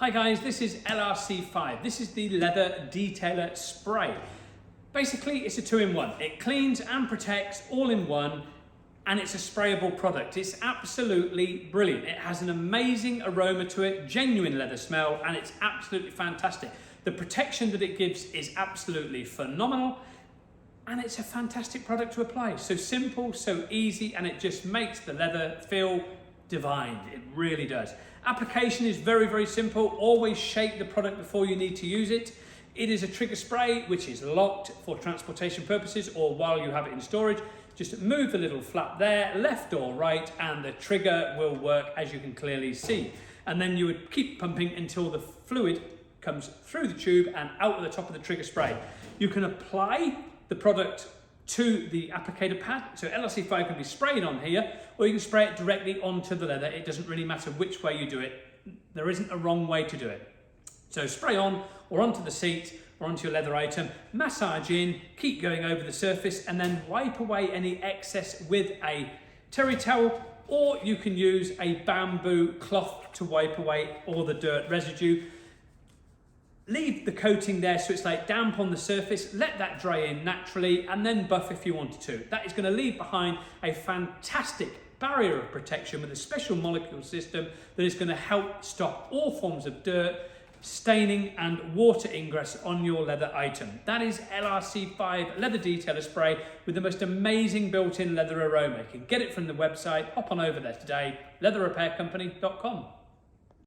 Hi guys, this is LRC5. This is the leather detailer spray. Basically, it's a two-in-one. It cleans and protects all in one, and it's a sprayable product. It's absolutely brilliant. It has an amazing aroma to it, genuine leather smell, and it's absolutely fantastic. The protection that it gives is absolutely phenomenal, and it's a fantastic product to apply. So simple, so easy, and it just makes the leather feel divine. It really does. Application is very, very simple. Always shake the product before you need to use it. It is a trigger spray which is locked for transportation purposes or while you have it in storage. Just move the little flap there, left or right, and the trigger will work, as you can clearly see. And then you would keep pumping until the fluid comes through the tube and out of the top of the trigger spray. You can apply the product to the applicator pad. So LRC5 can be sprayed on here, or you can spray it directly onto the leather. It doesn't really matter which way you do it. There isn't a wrong way to do it. So spray on or onto the seat or onto your leather item, massage in, keep going over the surface, and then wipe away any excess with a terry towel, or you can use a bamboo cloth to wipe away all the dirt residue. Leave the coating there so it's like damp on the surface, let that dry in naturally, and then buff if you wanted to. That is going to leave behind a fantastic barrier of protection with a special molecule system that is going to help stop all forms of dirt, staining and water ingress on your leather item. That is LRC5 Leather Detailer Spray with the most amazing built-in leather aroma. You can get it from the website. Hop on over there today, leatherrepaircompany.com.